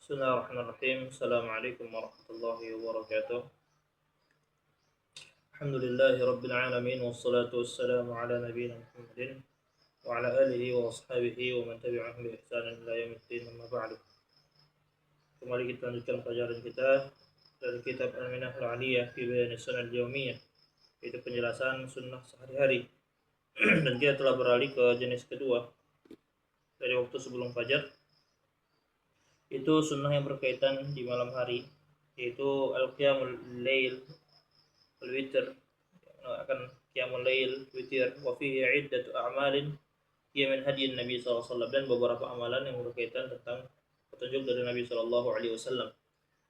Bismillahirrahmanirrahim. Assalamualaikum warahmatullahi wabarakatuh. Alhamdulillahi rabbil alamin wassalatu wassalamu ala nabiyyina Muhammadin wa ala alihi wa ashabihi wa man tabi'ahum bi ihsanin ila yaumiddin, amma ba'du. Kembali kita lanjutkan pelajaran kita dari kitab Al-Minahul 'Aliyah fi Bayan Sunnah Al-Yawmiyah, yaitu penjelasan sunnah sehari-hari. Dan kita telah beralih ke jenis kedua dari waktu sebelum fajar, itu sunnah yang berkaitan di malam hari, yaitu al-qiyamul lail wal witr, akan qiyamul lail witir, wa fihi iddatu a'malin hiya min hadyi Nabi sallallahu alaihi wasallam, dan beberapa amalan yang berkaitan tentang petunjuk dari Nabi sallallahu alaihi wasallam.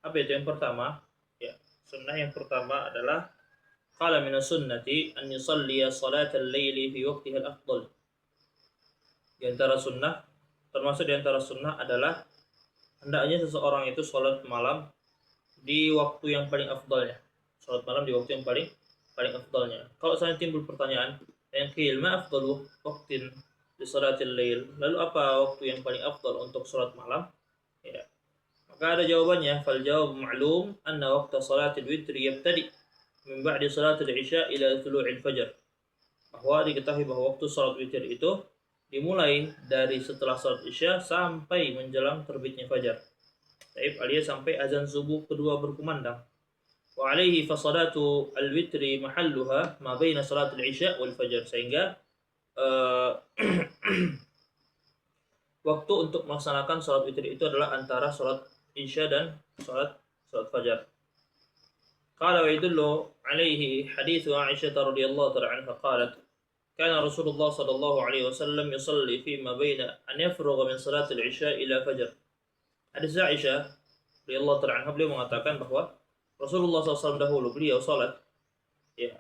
Apa itu yang pertama? Ya, sunnah yang pertama adalah qala min sunnati an yusalli salatal laili fi waqtiha al-afdal. Di antara sunnah, termasuk di antara sunnah adalah hendaknya seseorang itu sholat malam di waktu yang paling afdalnya. Sholat malam di waktu yang paling afdalnya. Kalau saya timbul pertanyaan, yang qil ma afdalu waqtin li salatil lail, lalu apa waktu yang paling afdal untuk sholat malam? Ya. Maka ada jawabannya, fal jawab ma'lum anna waqta salatil witri yabtadi min ba'di salatil isya ila thulu'il fajar. Bahwa diketahui bahwa waktu sholat witir itu dimulai dari setelah salat isya sampai menjelang terbitnya fajar. Taib, alias sampai azan subuh kedua berkumandang. Wa alaihi fa salatu al-witri mahalluha ma baina salatul isya wal fajar, sehingga waktu untuk melaksanakan salat witir itu adalah antara salat isya dan salat fajar. Qala wa yadullu alaihi hadithu Aisyah radhiyallahu ta'ala anha qalat kana Rasulullah sallallahu alaihi wasallam yusalli fi ma baina an yafrugha min salatil isya ila fajar. Hadis Aisyah radhiyallahu ta'ala anha, beliau mengatakan bahwa Rasulullah SAW dahulu beliau salat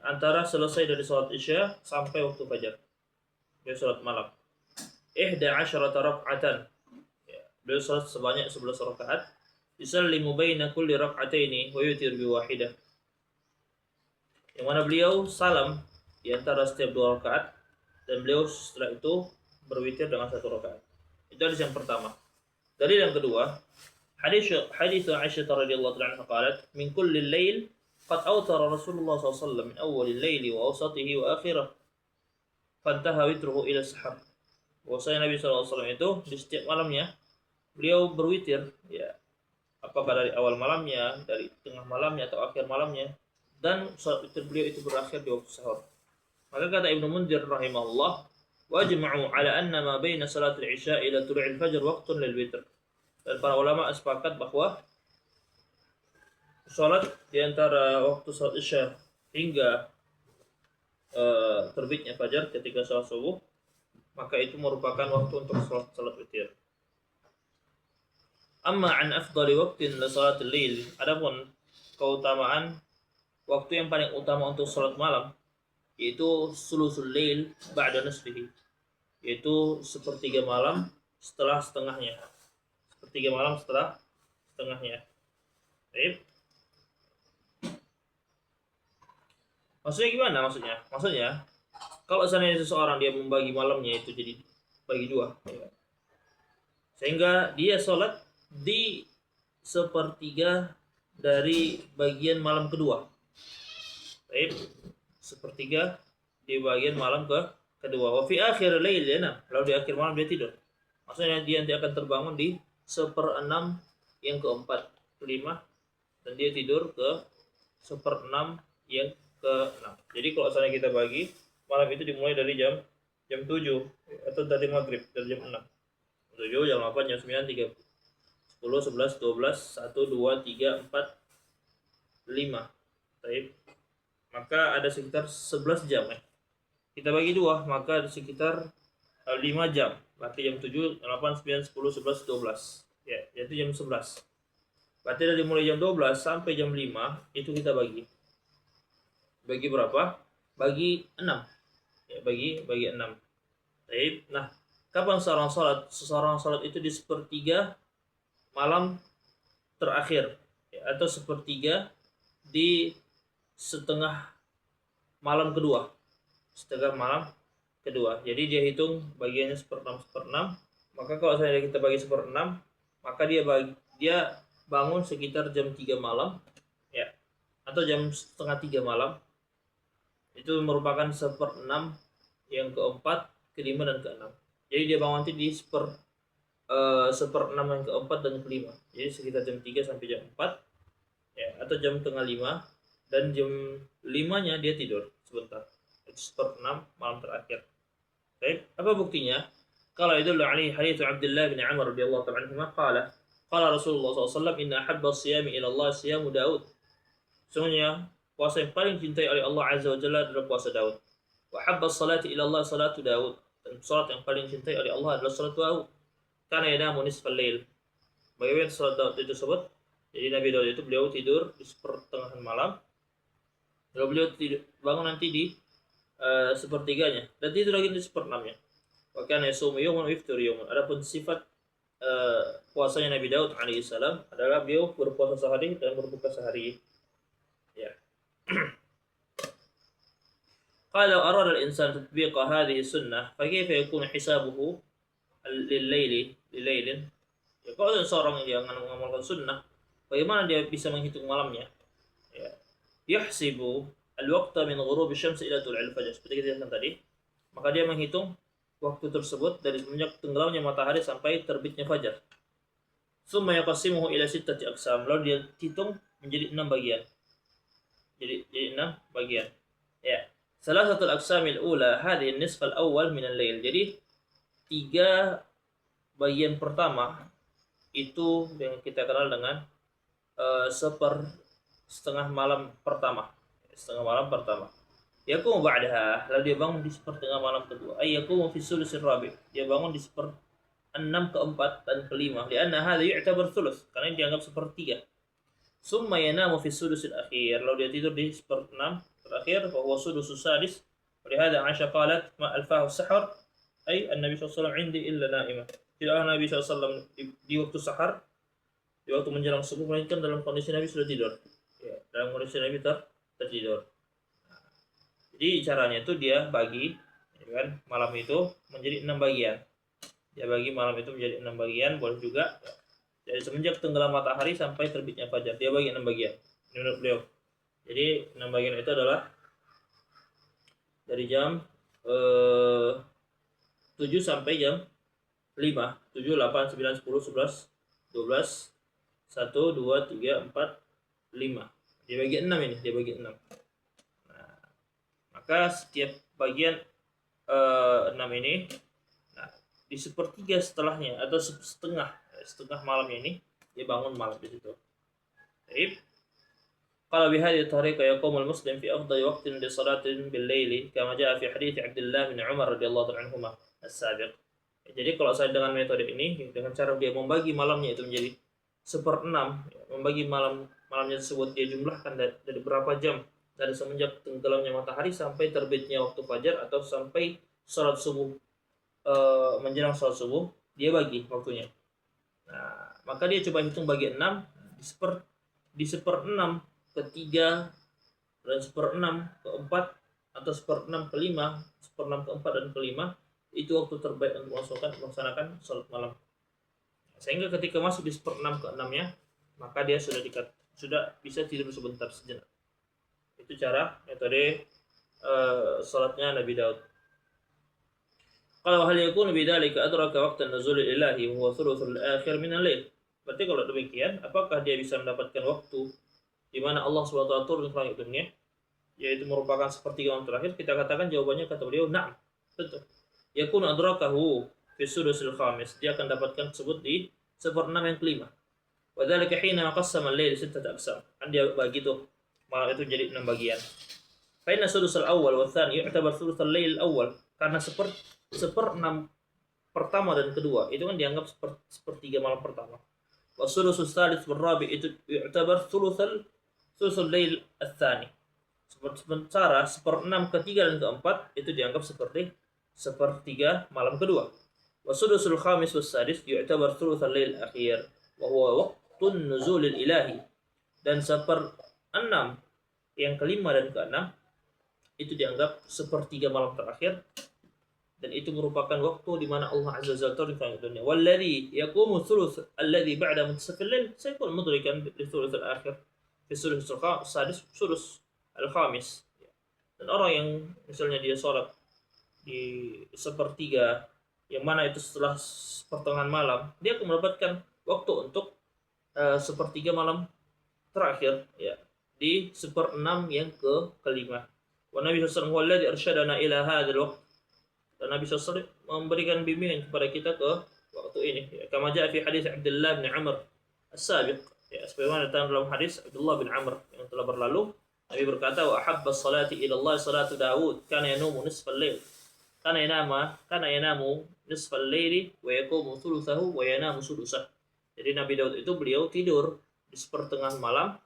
antara selesai dari salat isya sampai waktu fajar. Beliau salat malam 11 rak'atan. Beliau salat sebanyak 11 rakaat. Yusallimu baina kulli rak'ataini wa yutir bi wahidah. Yang mana beliau salam di antara setiap 2 rakaat, dan beliau setelah itu berwitir dengan 1 rakaat. Itu hadis yang pertama. Dalil yang kedua, hadis Aisyah radhiyallahu anha qalat min kulli lail qad awtara Rasulullah SAW min awwalil laili wa awsatihi wa akhirih fantaha witruhu ila sahar. Bahwasanya Nabi SAW itu di setiap malamnya beliau berwitir, apakah dari awal malamnya, dari tengah malamnya atau akhir malamnya, dan salat witir beliau itu berakhir di waktu sahur. Maka kata Ibnu Munzir rahimahullah, wajma'u ala anna ma baina salatul isya ila tulu'il fajr waqtun lil witr. Dan para ulama sepakat bahwa salat di antara waktu salat isya hingga terbitnya fajar ketika salat subuh, maka itu merupakan waktu untuk salat witir. Amma an afdali waqtin li salatil lail, adapun keutamaan waktu yang paling utama untuk salat malam, yaitu sulusul lail ba'da nisfihi, yaitu sepertiga malam setelah setengahnya. Sepertiga malam setelah setengahnya. Baik. Maksudnya gimana maksudnya? Maksudnya kalau seandainya seseorang dia membagi malamnya itu jadi bagi 2, sehingga dia sholat di sepertiga dari bagian malam kedua. Baik. Sepertiga di bagian malam kedua. Wa fi akhir lail yanam, lalu di akhir malam dia tidur. Maksudnya dia nanti akan terbangun di 1/6 yang keempat, kelima, dan dia tidur ke 1/6 yang ke-6. Jadi kalau misalnya kita bagi malam itu dimulai dari jam 7 atau dari maghrib, dari jam 6. 7, jam 8, jam 9, 3, 10, 11, 12, 1, 2, 3, 4, 5. Baik. Maka ada sekitar 11 jam. Kita bagi 2, maka ada sekitar 5 jam. Berarti jam 7, 8, 9, 10, 11, 12. Yaitu jam 11. Berarti dari mulai jam 12 sampai jam 5 itu kita bagi. Bagi berapa? Bagi 6. Bagi 6. Baik. Nah, kapan seseorang salat? Seseorang salat itu di sepertiga malam terakhir, atau sepertiga di setengah malam kedua. Jadi dia hitung bagiannya 1/6. Maka kalau saya kita bagi 1/6, maka dia bangun sekitar jam 3 malam ya, atau jam setengah 3 malam. Itu merupakan 1/6 yang keempat, kelima dan keenam. Jadi dia bangun nanti di 1/6 yang keempat dan kelima. Jadi sekitar jam 3 sampai jam 4 ya, atau jam tengah 5, dan jam 5-nya dia tidur sebentar. Itu 1/6 malam terakhir. Baik, apa buktinya? Qala yadullu alaihi hadits Abdullah bin Amr radhiyallahu ta'ala anhuma qala Rasulullah SAW, inna ahabba siyami ila Allah siyamu Daud. Sesungguhnya puasa yang paling dicintai oleh Allah Azza wa Jalla adalah puasa Daud. Wa habba salati ila Allah salatu Daud. Dan salat yang paling dicintai oleh Allah adalah salat Daud. Kana yanamu nisfal lail. Bagaimana salat Daud itu tersebut? Jadi Nabi Daud itu beliau tidur di sepertengahan malam. Lalu beliau bangun nanti di sepertiganya, dan tidur lagi di 1/6-nya. Wa kana yasumu yawman wa yaftiru yawman. Adapun sifat puasanya Nabi Daud alaihissalam adalah beliau berpuasa sehari dan berbuka sehari. Ya. Qala arada al-insan tatbiqa hadhihi sunnah fa kayfa yakunu hisabuhu lil-laili lil-lailin. Ya, kalau seorang yang mengamalkan sunnah, bagaimana dia bisa menghitung malamnya? Ya. Yahsibu al-waqta min ghurub asy-syams ila tul'il fajr. Seperti kita katakan tadi, maka dia menghitung waktu tersebut dari semenjak tenggelamnya matahari sampai terbitnya fajar. Summa yaqsimuhu ila 6 aqsam. Lalu dia hitung menjadi 6 bagian. Jadi 6 bagian. Ya. Salasatul aqsamil ula hadhihi an-nisf al-awwal min al-lail. Jadi 3 bagian pertama itu yang kita kenal dengan setengah malam pertama. Setengah malam pertama. Yaqumu ba'daha, lalu dia bangun di sepertengah malam kedua. Ay yaqumu fi sulusir rabi', dia bangun di 1/6 keempat dan kelima. Lianna hadha yu'tabar thuluth, karena ini dianggap sepertiga. Summa yanamu fi sulusil akhir, lalu dia tidur di 1/6 terakhir. Wa huwa sulusus sadis. Walihada Aisyah qalat ma alfahu sahar, ay an-nabi sallallahu alaihi wasallam indi illa na'imah. Tidaklah Nabi SAW di waktu sahar, di waktu menjelang subuh, melainkan dalam kondisi Nabi sudah tidur. Ya, dalam kondisi Nabi tertidur. Jadi caranya itu dia bagi, ya kan, malam itu menjadi 6 bagian. Dia bagi malam itu menjadi 6 bagian, boleh juga. Dari semenjak tenggelam matahari sampai terbitnya fajar, dia bagi 6 bagian. Menurut beliau. Jadi 6 bagian itu adalah dari jam 7 sampai jam 5, 7, 8, 9, 10, 11, 12, 1, 2, 3, 4, 5. Dia bagi 6 ini, dia bagi 6. Maka setiap bagian 6 ini, nah, di sepertiga setelahnya atau setengah malamnya ini dia bangun malam di situ. Baik. Qala bi hadhihi tariqa yaqumul muslim fi afdali waqtin li salatin bil laili kama jaa fi hadits Abdullah bin Umar radhiyallahu anhuma as-sabiq. Jadi kalau saya dengan metode ini, dengan cara dia membagi malamnya itu menjadi 1/6, membagi malamnya tersebut dia jumlahkan dari berapa jam, dari semenjak tenggelamnya matahari sampai terbitnya waktu fajar atau sampai sholat subuh, menjelang sholat subuh, dia bagi waktunya. Nah, maka dia coba hitung bagi 6 di 1/6 ketiga dan 1/6 keempat atau 1/6 kelima, 1/6 keempat dan kelima, itu waktu terbaik untuk melaksanakan sholat malam. Sehingga ketika masuk di 1/6 ke-6-nya, maka dia sudah bisa tidur sebentar sejenak. Itu cara metode salatnya Nabi Daud. Kalau hal yakunu bidzalika adraka waqtan nuzulil ilahi wa huwa thuluthul akhir min al-lail. Berarti kalau demikian, apakah dia bisa mendapatkan waktu di mana Allah Subhanahu wa taala turun ke langit dunia, yaitu merupakan sepertiga malam terakhir? Kita katakan jawabannya kata beliau, na'am. Tentu. Yakunu adrakahu fi sudusil khamis. Dia akan dapatkan tersebut di 1/6 yang kelima. Wa dzalika hina qassama al-lail 6 aqsam. Dia bagi tuh malam itu jadi 6 bagian. Fa inna sudusal awal wa tsani yu'tabar sudusul lail awal. Karena 1/6 pertama dan kedua itu kan dianggap sepertiga malam pertama. Wa sudusus tsalits wal rabi' itu yu'tabar sulusul lail ats-tsani. Sementara 1/6 ketiga dan keempat itu dianggap seperti sepertiga malam kedua. Wa sudusul khamis was sadis yu'tabar sulusul lail akhir wa huwa waqtun nuzulil ilahi. Dan 1/6 yang kelima dan keenam itu dianggap sepertiga malam terakhir, dan itu merupakan waktu di mana Allah Azza wa Jalla turun ke langit dunia. Walladhi yaqumu thuluth alladhi ba'da muntasaf al-lail sayakun mudrikan li thuluth al-akhir fi thuluth al-sadis thuluth al-khamis. Dan orang yang misalnya dia sholat di sepertiga yang mana itu setelah pertengahan malam, dia akan mendapatkan waktu untuk sepertiga malam terakhir, ya, di seperenam yang kelima. Wa Nabi sallallahu alaihi wasallam alladhi arsyadana ila hadzal waqt. Dan Nabi sallallahu memberikan bimbingan kepada kita ke waktu ini. Ya, kama jaa fi hadis Abdullah bin Amr as-sabiq. Ya, sebagaimana datang dalam hadis Abdullah bin Amr yang telah berlalu, Nabi berkata, wa ahabba salati ila Allah salatu Daud kana yanumu nisfal lail. Kana yanamu nisfal laili wa yaqumu thuluthahu wa yanamu sudusah. Jadi Nabi Daud itu beliau tidur di sepertengahan malam,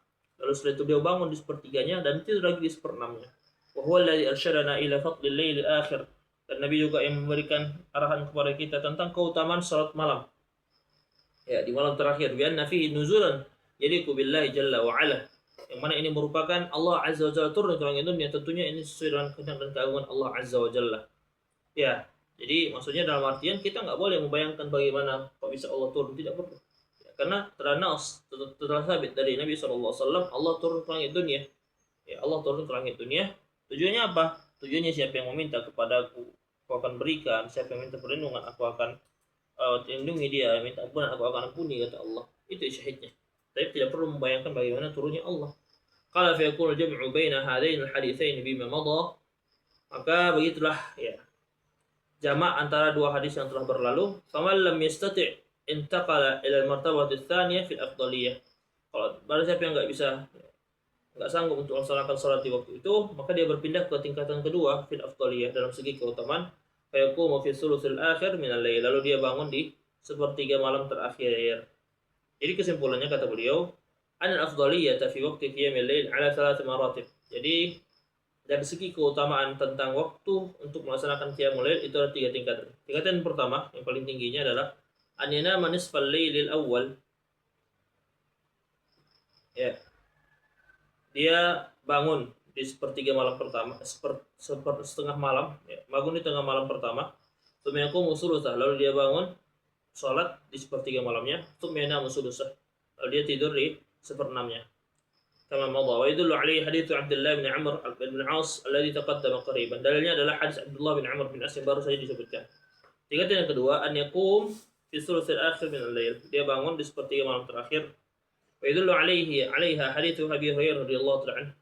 lalu setelah itu beliau bangun di sepertiganya dan tidur lagi di seperenamnya. Wa huwa alladhi arsyadana ila fadlil lail akhir. Dan Nabi juga yang memberikan arahan kepada kita tentang keutamaan salat malam. Ya, di malam terakhir, bi anna fihi nuzulan yaliqu billahi jalla wa ala. Yang mana ini merupakan Allah Azza wa Jalla turun ke langit dunia, tentunya ini sesuai dengan kehendak dan keagungan Allah Azza wa Jalla. Ya, jadi maksudnya dalam artian kita nggak boleh membayangkan bagaimana kok bisa Allah turun, tidak perlu. Ya, karena telah sabit dari Nabi SAW, Allah turun ke langit dunia. Ya, Allah turun ke langit dunia. Tujuannya apa? Tujuannya siapa yang meminta kepadaku, aku akan berikan. Siapa yang minta perlindungan, aku akan lindungi dia. Minta ampunan, aku akan ampuni, kata Allah. Itu syahidnya. Tapi tidak perlu membayangkan bagaimana turunnya Allah. Qala fa yakunu jam'u baina hadain al-haditsain bima madha. Maka begitulah, ya, jamak antara dua hadis yang telah berlalu. Faman lam yastati' intaqala ila al-martabah ats-tsaniyah fil afdaliyah. Kalau barang siapa yang enggak sanggup untuk melaksanakan salat di waktu itu, maka dia berpindah ke tingkatan kedua fil afdaliyah dalam segi keutamaan. Fa yaqumu fi thuluthil akhir min al-lail. Lalu dia bangun di sepertiga malam terakhir. Jadi kesimpulannya kata beliau, anal afdaliyata fi waqti qiyamil lail ala thalath maratib. Jadi dari segi keutamaan tentang waktu untuk melaksanakan qiyamul lail itu ada 3 tingkatan. Tingkatan pertama yang paling tingginya adalah an yanama nisfal lailil awwal. Ya. Dia bangun di sepertiga malam pertama, setengah malam, ya, bangun di tengah malam pertama. Tsumma yaqumu thulutsah, lalu dia bangun salat di sepertiga malamnya, tsumma yanamu sudusah, lalu dia tidur di seperenamnya. Kama madha wa yadullu alaihi hadits Abdullah bin Amr bin As alladhi taqaddama qariban. Dalilnya adalah hadis Abdullah bin Amr bin As yang baru saja disebutkan. Tingkatan yang kedua, an yaqum fi thuluthil akhir min al-lail. Dia bangun di sepertiga malam terakhir. Wa yadullu alaiha hadits Abi Hurairah radhiyallahu ta'ala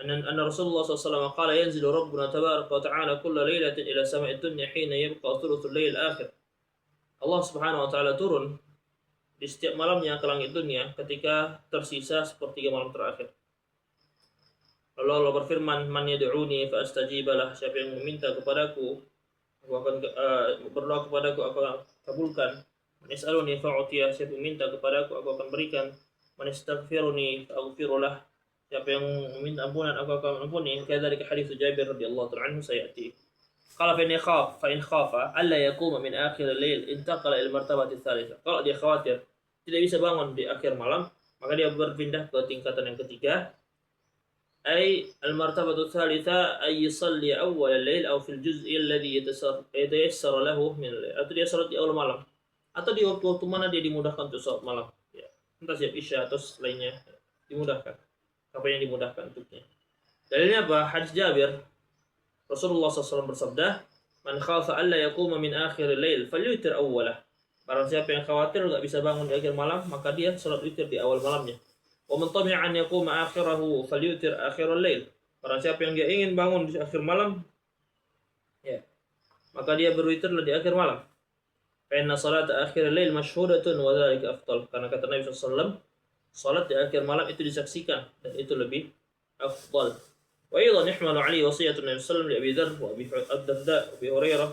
anna Rasulullah sallallahu alaihi wasallam qala yanzilu rabbuna tabaraka wa ta'ala kulla lailatin ila sama'i dunya hina yabqa thuluthul lail akhir. Allah Subhanahu wa taala turun di setiap malamnya ke langit dunia ketika tersisa sepertiga malam terakhir. Lalu Allah berfirman, "Man yad'uni fa astajiba lah." Siapa yang meminta kepadaku, aku akan berdoa kepadaku, aku akan kabulkan. Man yas'aluni fa'utiyah. Siapa yang meminta kepadaku, aku akan berikan. Man yastaghfiruni fa aghfir lah. Siapa yang meminta ampunan, aku akan ampuni. Kadzalika hadits Jabir radhiyallahu ta'ala anhu sayati. Qala fa in khafa alla yaquma min akhir al-lail intaqala ila martabati ats-tsalitsah. Kalau dia khawatir tidak bisa bangun di akhir malam, maka dia berpindah ke tingkatan yang ketiga. Ai al-martabatu ats-tsalitsah ay yusalli awwal al-lail aw fil juz'i alladhi yatayassara lahu min al-lail. Atau dia salat di awal malam atau di waktu-waktu mana dia dimudahkan untuk salat malam. Ya, entah siap Isya atau lainnya, dimudahkan. Apa yang dimudahkan untuknya. Dalilnya apa? Hadis Jabir. Rasulullah SAW bersabda, "Man khafa alla yaquma min akhir al-lail falyutir awwalah." Barang siapa yang khawatir enggak bisa bangun di akhir malam, maka dia salat witir di awal malamnya. Wa man tami'a an yaquma akhirahu falyutir akhir al-lail. Barang siapa yang dia ingin bangun di akhir malam, ya, maka dia berwitirlah di akhir malam. Fa inna salata akhir al-lail mashhudatun wa dzalika afdal. Karena kata Nabi SAW, salat di akhir malam itu disaksikan dan itu lebih afdal. Wa aidan yahmalu alaihi wasiyatun Nabi sallallahu alaihi wasallam li Abi Dzar wa Abi Darda wa Abi Hurairah.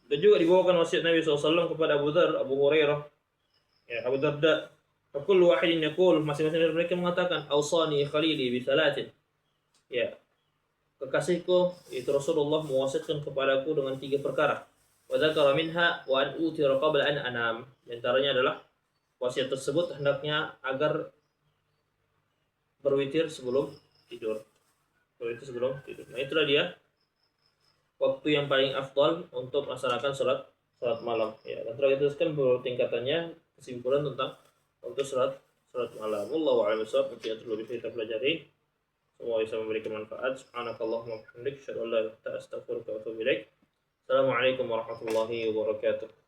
Dan juga dibawakan wasiat Nabi SAW kepada Abu Dzar, Abu Hurairah, ya, Abu Darda. Fa kullu wahidin yaqul, masing-masing dari mereka mengatakan, "Awsani khalili bi thalathin." Ya, kekasihku itu Rasulullah mewasiatkan kepadaku dengan 3 perkara. Wa dzakara minha wa an utira qabla an anam. Di antaranya adalah wasiat tersebut hendaknya agar berwitir sebelum tidur. Nah, itulah dia waktu yang paling afdal untuk melaksanakan sholat malam ya. Dan telah kita jelaskan beberapa tingkatannya, kesimpulan tentang untuk sholat malam. Wallahu a'lam bishawab. Mungkin itu lebih kita pelajari. Semoga bisa memberikan manfaat. Subhanakallahumma wa bihamdika, asyhadu an la ilaha illa anta, astaghfiruka wa atubu ilaik. Assalamualaikum warahmatullahi wabarakatuh.